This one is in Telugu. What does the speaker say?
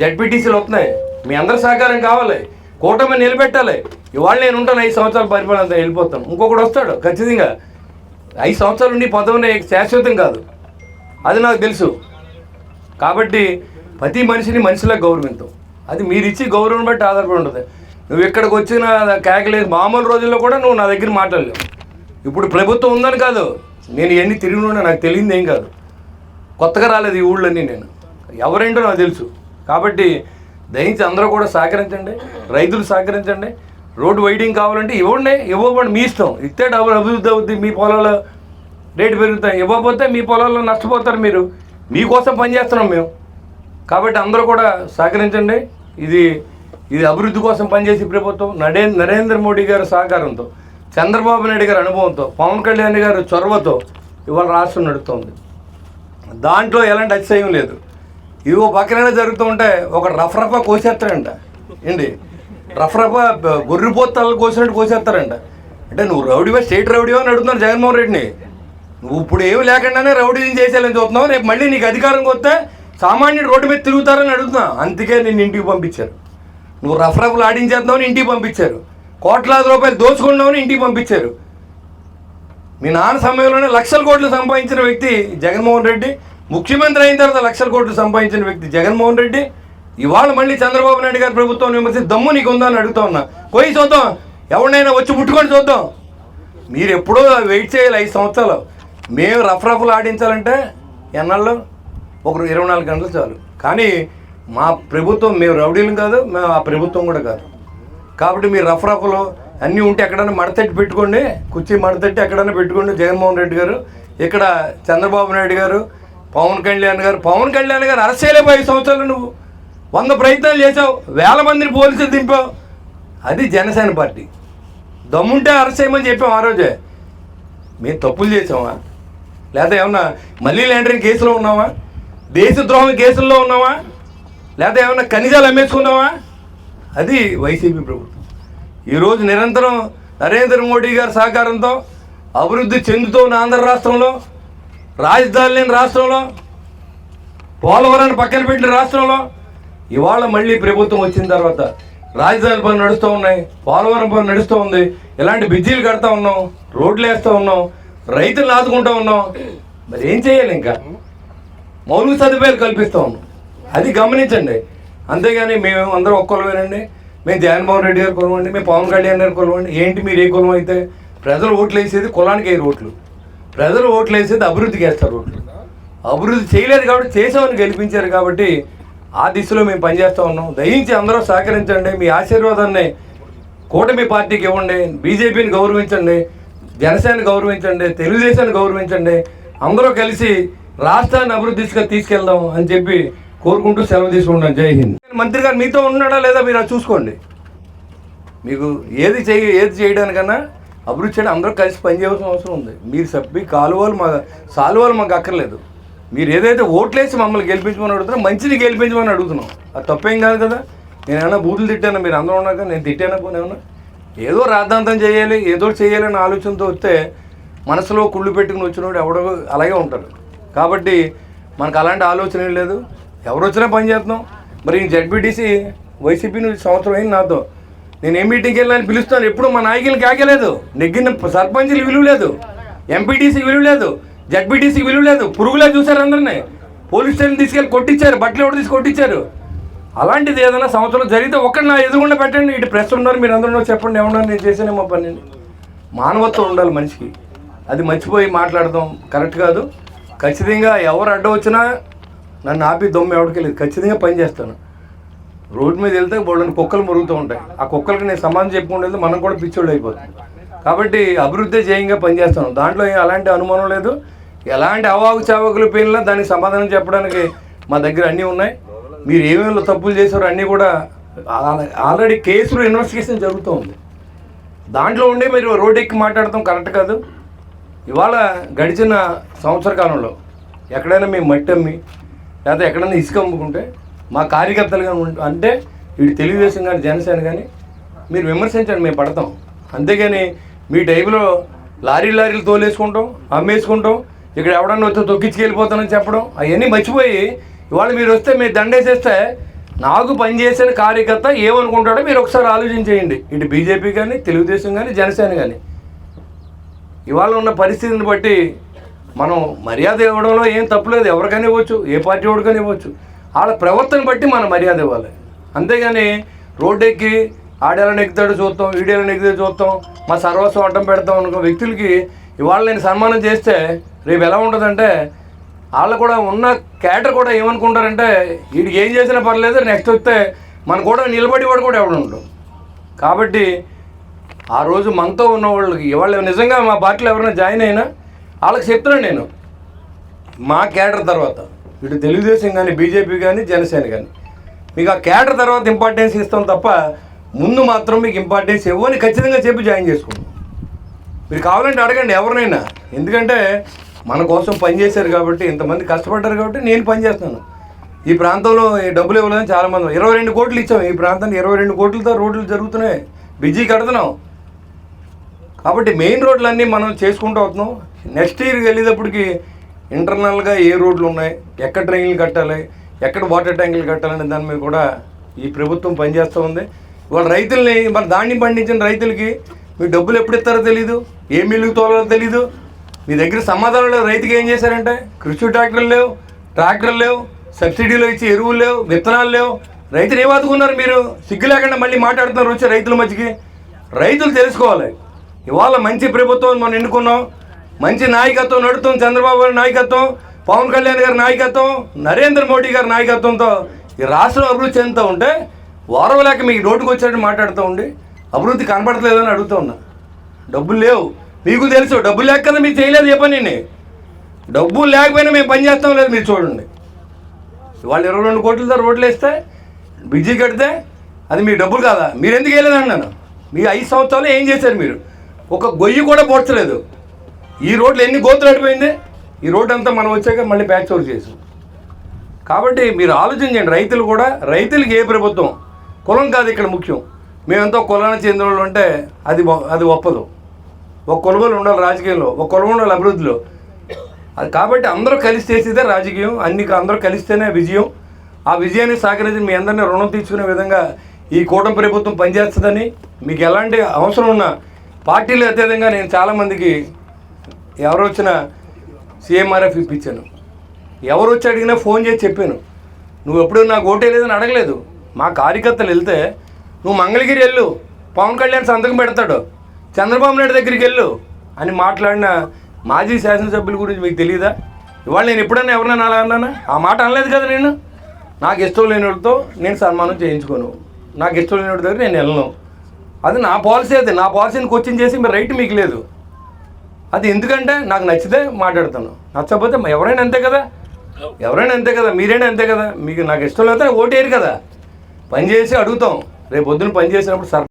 జడ్పీటీసీలు వస్తున్నాయి, మీ అందరి సహకారం కావాలి, కూటమి నిలబెట్టాలి. ఇవాళ నేను ఉంటాను 5 సంవత్సరాల పరిపాలన వెళ్ళిపోతాను, ఇంకొకటి వస్తాడు ఖచ్చితంగా. 5 సంవత్సరాలు ఉండి పదవి శాశ్వతం కాదు, అది నాకు తెలుసు. కాబట్టి ప్రతి మనిషిని మనిషిలా గౌరవించం, అది మీరు ఇచ్చి గౌరవం బట్టి ఆధారపడి ఉంటుంది. నువ్వు ఇక్కడికి వచ్చిన కేకలేదు, మామూలు రోజుల్లో కూడా నువ్వు నా దగ్గర మాట్లాడలేవు. ఇప్పుడు ప్రభుత్వం ఉందని కాదు, నేను ఇవన్నీ తిరిగి ఉన్నా, నాకు తెలియదు ఏం కాదు, కొత్తగా రాలేదు ఈ ఊళ్ళన్నీ, నేను ఎవరేంటో నాకు తెలుసు. కాబట్టి దయించి అందరూ కూడా సహకరించండి, రైతులు సహకరించండి. రోడ్డు వైడింగ్ కావాలంటే ఇవ్వబడి మీ ఇష్టం, ఇస్తే డబ్బులు అభివృద్ధి అవుద్ది, మీ పొలాల్లో రేటు పెరుగుతాయి. ఇవ్వకపోతే మీ పొలాల్లో నష్టపోతారు మీరు, మీకోసం పనిచేస్తున్నాం మేము. కాబట్టి అందరూ కూడా సహకరించండి. ఇది అభివృద్ధి కోసం పనిచేసే ప్రభుత్వం. నరేంద్ర మోడీ గారి సహకారంతో, చంద్రబాబు నాయుడు గారి అనుభవంతో, పవన్ కళ్యాణ్ గారి చొరవతో ఇవాళ రాష్ట్రం నడుస్తుంది. దాంట్లో ఎలాంటి అతిశయం లేదు. ఇవో పక్కనైనా జరుగుతూ ఉంటే ఒక రఫరఫా కోసేస్తారంట ఏంటి, రఫరఫా గొర్రెపోతలు కోసినట్టు కోసేస్తారంట. అంటే నువ్వు రౌడీవా, స్టేట్ రౌడీవా అని అడుగుతున్నాను జగన్మోహన్ రెడ్డిని. నువ్వు ఇప్పుడు ఏమి లేకుండానే రౌడీని చేసేయాలని చూస్తున్నావు, రేపు మళ్ళీ నీకు అధికారంకి వస్తే సామాన్యుడు రోడ్డు మీద తిరుగుతారని అడుగుతున్నా. అందుకే నిన్ను ఇంటికి పంపించారు. నువ్వు రఫరఫలు ఆడించేద్దామని ఇంటికి పంపించారు, కోట్లాది రూపాయలు దోచుకున్నామని ఇంటికి పంపించారు. మీ నాన్న సమయంలోనే లక్షల కోట్లు సంపాదించిన వ్యక్తి జగన్మోహన్ రెడ్డి, ముఖ్యమంత్రి అయిన తర్వాత లక్షల కోట్లు సంపాదించిన వ్యక్తి జగన్మోహన్ రెడ్డి. ఇవాళ మళ్ళీ చంద్రబాబు నాయుడు గారి ప్రభుత్వం విమర్శించి దమ్ము నీకు ఉందా అని అడుగుతా ఉన్నా. పోయి చూద్దాం, ఎవరినైనా వచ్చి ముట్టుకొని చూద్దాం. మీరు ఎప్పుడో వెయిట్ చేయాలి 5 సంవత్సరాలు. మేము రఫరఫలు ఆడించాలంటే ఎన్నాళ్ళు, ఒక 24 గంటలు చాలు. కానీ మా ప్రభుత్వం, మేము రౌడీలు కాదు, మేము ఆ ప్రభుత్వం కూడా కాదు. కాబట్టి మీరు రఫరఫలు అన్నీ ఉంటే ఎక్కడైనా మడతట్టి పెట్టుకోండి, కుర్చీ మడతట్టి ఎక్కడైనా పెట్టుకోండి. జగన్మోహన్ రెడ్డి గారు ఇక్కడ, చంద్రబాబు నాయుడు గారు, పవన్ కళ్యాణ్ గారు అరెస్ట్ చేయలేవు 5 సంవత్సరాలు. నువ్వు 100 ప్రయత్నాలు చేసావు, 1000 మందిని పోలీసులు దింపావు. అది జనసేన పార్టీ. దమ్ముంటే అరెస్ట్ చేయమని చెప్పాం ఆ రోజే. మేము తప్పులు చేసామా, లేదా ఏమన్నా మనీ లాండరింగ్ కేసులో ఉన్నావా, దేశద్రోహం కేసుల్లో ఉన్నావా, లేదా ఏమన్నా ఖనిజాలు అమ్మేసుకున్నావా? అది వైసీపీ ప్రభుత్వం. ఈరోజు నిరంతరం నరేంద్ర మోడీ గారి సహకారంతో అభివృద్ధి చెందుతున్న ఆంధ్ర రాష్ట్రంలో, రాజధాని లేని రాష్ట్రంలో, పోలవరాన్ని పక్కన పెట్టిన రాష్ట్రంలో ఇవాళ మళ్ళీ ప్రభుత్వం వచ్చిన తర్వాత రాజధాని పనులు నడుస్తూ ఉన్నాయి, పోలవరం పనులు నడుస్తూ ఉంది, ఇలాంటి బ్రిడ్జీలు కడతా ఉన్నాం, రోడ్లు వేస్తూ ఉన్నాం, రైతులను ఆదుకుంటూ ఉన్నాం. మరి ఏం చేయాలి? ఇంకా మౌలిక సదుపాయాలు కల్పిస్తూ ఉన్నాం, అది గమనించండి. అంతేగాని మేము అందరం ఒక్కరువేనండి, మేము జగన్మోహన్ రెడ్డి గారు కులమండి, మేము పవన్ కళ్యాణ్ గారు కులమండి. ఏంటి మీరు ఏ కులం అయితే? ప్రజలు ఓట్లు వేసేది కులానికి వేయరు ఓట్లు, ప్రజలు ఓట్లు వేసేది అభివృద్ధికి వేస్తారు ఓట్లు. అభివృద్ధి చేయలేదు కాబట్టి చేసామని గెలిపించారు. కాబట్టి ఆ దిశలో మేము పనిచేస్తూ ఉన్నాం. దయించి అందరూ సహకరించండి, మీ ఆశీర్వాదాన్ని కూటమి పార్టీకి ఇవ్వండి, బీజేపీని గౌరవించండి, జనసేన గౌరవించండి, తెలుగుదేశాన్ని గౌరవించండి. అందరూ కలిసి రాష్ట్రాన్ని అభివృద్ధి దిశగా తీసుకెళ్దాం అని చెప్పి కోరుకుంటూ సెలవు తీసుకుంటాం. జై హింద్. మంత్రి గారు మీతో ఉన్నాడా లేదా మీరు అది చూసుకోండి. మీకు ఏది చేయడానికన్నా అభివృద్ధి చేయడం అందరూ కలిసి పనిచేయాల్సిన అవసరం ఉంది. మీరు చెప్పి సాలువాలు మాకు అక్కర్లేదు. మీరు ఏదైతే ఓట్లేసి మమ్మల్ని గెలిపించమని అడుగుతున్నా, మంచిది గెలిపించమని అడుగుతున్నాం. అది తప్పేం కాదు కదా. నేను ఏమైనా బూతులు తిట్టాను, మీరు అందరూ ఉన్నాక నేను తిట్టానా? పోనేమన్నా ఏదో రాద్ధాంతం చేయాలి, ఏదో చేయాలని ఆలోచనతో వస్తే మనసులో కుళ్ళు పెట్టుకుని వచ్చినప్పుడు ఎవడో అలాగే ఉంటారు. కాబట్టి మనకు అలాంటి ఆలోచన ఏం లేదు, ఎవరు వచ్చినా పని చేస్తున్నాం. మరి జడ్పీటీసీ వైసీపీ సంవత్సరం అయింది నాతో, నేను ఏ మీటింగ్కి వెళ్ళాలని పిలుస్తాను. ఎప్పుడు మా నాయకులకి ఆగలేదు, నెగ్గిన సర్పంచ్కి విలువ లేదు, ఎంపీటీసీకి విలువ లేదు, జడ్పీటీసీకి విలువ లేదు. పురుగులే చూశారు అందరినీ, పోలీస్ స్టేషన్ తీసుకెళ్ళి కొట్టించారు, బట్టలు ఎవరు తీసి కొట్టించారు. అలాంటిది ఏదైనా సంవత్సరం జరిగితే ఒక్కటి నా ఎదుగుండా పెట్టండి. ఇటు ప్రెస్ ఉన్నారు, మీరు అందరూ చెప్పండి ఏమన్నా నేను చేసానేమో పని. మానవత్వం ఉండాలి మనిషికి, అది మర్చిపోయి మాట్లాడదాం కరెక్ట్ కాదు. ఖచ్చితంగా ఎవరు అడ్డం వచ్చినా నన్ను ఆపి దొమ్మ ఎవరికి లేదు, ఖచ్చితంగా పని చేస్తాను. రోడ్డు మీద వెళ్తే బోళ్ళని కుక్కలు మురుగుతూ ఉంటాయి, ఆ కుక్కలకి నేను సమాధానం చెప్పుకుంటూ వెళ్తే మనం కూడా పిచ్చోళ్ళు అయిపోతుంది. కాబట్టి అభివృద్ధి చేయంగా పనిచేస్తాను, దాంట్లో అలాంటి అనుమానం లేదు. ఎలాంటి అవాకు చావకులు పేర్లా దానికి సమాధానం చెప్పడానికి మా దగ్గర అన్నీ ఉన్నాయి. మీరు ఏమేమి తప్పులు చేశారో అన్నీ కూడా ఆల్రెడీ కేసులు ఇన్వెస్టిగేషన్ జరుగుతూ ఉంది. దాంట్లో ఉండి మీరు రోడ్ ఎక్కి మాట్లాడటం కరెక్ట్ కాదు. ఇవాళ గడిచిన సంవత్సర కాలంలో ఎక్కడైనా మేము మట్టి అమ్మి లేకపోతే ఎక్కడైనా ఇసుక అమ్ముకుంటే మా కార్యకర్తలు కానీ అంటే వీడు తెలుగుదేశం కానీ జనసేన కానీ మీరు విమర్శించండి, మేము పడతాం. అంతేగాని మీ టైంలో లారీలు తోలేసుకుంటాం, అమ్మేసుకుంటాం, ఇక్కడ ఎవడన్నా వచ్చి తొక్కించుకెళ్ళిపోతానని చెప్పడం అవన్నీ మర్చిపోయి ఇవాళ మీరు వస్తే మీరు దండేసేస్తే నాకు పనిచేసిన కార్యకర్త ఏమనుకుంటాడో మీరు ఒకసారి ఆలోచించేయండి. ఇటు బీజేపీ కానీ, తెలుగుదేశం కానీ, జనసేన కానీ. ఇవాళ ఉన్న పరిస్థితిని బట్టి మనం మర్యాద ఇవ్వడంలో ఏం తప్పులేదు. ఎవరికైనా ఇవ్వచ్చు, ఏ పార్టీ వాడికైనా ఇవ్వచ్చు. వాళ్ళ ప్రవర్తన బట్టి మనం మర్యాద ఇవ్వాలి. అంతేగాని రోడ్డు ఎక్కి ఆడేళ్ళని ఎక్కుతాడు చూస్తాం, వీడేళ్ళని ఎక్కితే చూస్తాం, మా సర్వస్వం అడ్డం పెడతాం అనుకో వ్యక్తులకి ఇవాళ నేను సన్మానం చేస్తే రేపు ఎలా ఉంటుందంటే వాళ్ళు కూడా ఉన్న క్యాటర్ కూడా ఏమనుకుంటారంటే వీడికి ఏం చేసినా పర్లేదు, నెక్స్ట్ వస్తే మన కూడా నిలబడి వాడు కూడా ఎవడు ఉండడు. కాబట్టి ఆ రోజు మనతో ఉన్న వాళ్ళకి ఇవాళ నిజంగా మా పార్టీలో ఎవరైనా జాయిన్ అయినా వాళ్ళకి చెప్తున్నాను నేను, మా క్యాడర్ తర్వాత ఇటు తెలుగుదేశం కానీ, బీజేపీ కానీ, జనసేన కానీ మీకు ఆ క్యాడర్ తర్వాత ఇంపార్టెన్స్ ఇస్తాం తప్ప ముందు మాత్రం మీకు ఇంపార్టెన్స్ ఇవ్వని ఖచ్చితంగా చెప్పి జాయిన్ చేసుకుంటాం. మీరు కావాలంటే అడగండి ఎవరినైనా. ఎందుకంటే మన కోసం పనిచేశారు కాబట్టి, ఇంతమంది కష్టపడ్డారు కాబట్టి నేను పనిచేస్తున్నాను. ఈ ప్రాంతంలో డబ్బులు ఇవ్వలేదని చాలామంది 22 కోట్లు ఇచ్చాం. ఈ ప్రాంతానికి 22 కోట్లతో రోడ్లు జరుగుతున్నాయి, బిజీ కడుతున్నాం. కాబట్టి మెయిన్ రోడ్లన్నీ మనం చేసుకుంటూ అవుతున్నాం. నెక్స్ట్ ఇయర్కి వెళ్ళేటప్పటికి ఇంటర్నల్గా ఏ రోడ్లు ఉన్నాయి, ఎక్కడ ట్రైన్లు కట్టాలి, ఎక్కడ వాటర్ ట్యాంకులు కట్టాలనే దాని మీద కూడా ఈ ప్రభుత్వం పనిచేస్తూ ఉంది. ఇవాళ రైతుల్ని, మన ధాన్యం పండించిన రైతులకి మీరు డబ్బులు ఎప్పుడు ఇస్తారో తెలీదు, ఏ మిల్లుకు తోలాలో తెలీదు. మీ దగ్గర సమాధానం లేదు. రైతుకి ఏం చేశారంటే కృషి ట్రాక్టర్లు లేవు, సబ్సిడీలో ఇచ్చే ఎరువులు లేవు, విత్తనాలు లేవు. రైతులు ఏం ఆదుకున్నారు మీరు? సిగ్గు లేకుండా మళ్ళీ మాట్లాడుతున్నారు వచ్చే రైతుల మధ్యకి. రైతులు తెలుసుకోవాలి, ఇవాళ మంచి ప్రభుత్వం మనం ఎన్నుకున్నాం, మంచి నాయకత్వం నడుతుంది. చంద్రబాబు గారి నాయకత్వం, పవన్ కళ్యాణ్ గారి నాయకత్వం, నరేంద్ర మోడీ గారి నాయకత్వంతో ఈ రాష్ట్రం అభివృద్ధి చెందుతూ ఉంటే వారవలేక మీకు నోటుకు వచ్చేటట్టు మాట్లాడుతూ ఉండి అభివృద్ధి కనపడట్లేదని అడుగుతూ ఉన్నా. డబ్బులు లేవు మీకు తెలుసు, డబ్బులు లేక కదా మీరు చేయలేదు ఏ పని. డబ్బులు లేకపోయినా మేము పని చేస్తాం లేదు మీరు చూడండి. వాళ్ళు 22 కోట్లతో రోడ్లు వేస్తే బిజీ కడితే అది మీ డబ్బులు కాదా? మీరు ఎందుకు వేయలేదన్నాను. మీ 5 సంవత్సరాలు ఏం చేశారు మీరు? ఒక గొయ్యి కూడా పోడ్చలేదు. ఈ రోడ్లు ఎన్ని గోతులు అడిపోయింది. ఈ రోడ్డు అంతా మనం వచ్చాక మళ్ళీ ప్యాచ్ ఓవర్ చేసాం. కాబట్టి మీరు ఆలోచించండి. రైతులు కూడా, రైతులకి ఏ ప్రభుత్వం కులం కాదు ఇక్కడ ముఖ్యం. మేమంతా కులానికి చెందిన వాళ్ళు అంటే అది ఒప్పదు. ఒక కొలుగోలు ఉండాలి రాజకీయంలో, ఒక కొలుగు ఉండాలి అభివృద్ధిలో. అది కాబట్టి అందరూ కలిసి చేసేదే రాజకీయం. అందరూ కలిస్తేనే విజయం. ఆ విజయాన్ని సహకరించి మీ అందరినీ రుణం తీసుకునే విధంగా ఈ కూటమి ప్రభుత్వం పనిచేస్తుందని, మీకు ఎలాంటి అవసరం ఉన్నా పార్టీలు అత్యధికంగా నేను చాలామందికి ఎవరు వచ్చినా సీఎంఆర్ఎఫ్ ఇప్పించాను. ఎవరు వచ్చి అడిగినా ఫోన్ చేసి చెప్పాను. నువ్వు ఎప్పుడు నాకు ఓటే లేదని అడగలేదు. మా కార్యకర్తలు వెళ్తే నువ్వు మంగళగిరి వెళ్ళు, పవన్ కళ్యాణ్ సంతకం పెడతాడు, చంద్రబాబు నాయుడు దగ్గరికి వెళ్ళు అని మాట్లాడిన మాజీ శాసనసభ్యుల గురించి మీకు తెలియదా? ఇవాళ నేను ఎప్పుడన్నా ఎవరన్నా అలా అన్నానా? ఆ మాట అనలేదు కదా నేను. నాకు ఇష్టం లేని వాళ్ళతో నేను సన్మానం చేయించుకోను, నాకు ఇష్టం లేని వాళ్ళ దగ్గర నేను వెళ్ళను. అది నా పాలసీ. అది నా పాలసీని క్వశ్చన్ చేసి మీరు రైట్ మీకు లేదు. అది ఎందుకంటే నాకు నచ్చితే మాట్లాడతాను, నచ్చకపోతే ఎవరైనా అంతే కదా, మీరైనా అంతే కదా. మీకు నాకు ఇష్టం లేకపోతే ఓటేరు కదా. పని చేసి అడుగుతాం. రేపు పొద్దున్న పని చేసినప్పుడు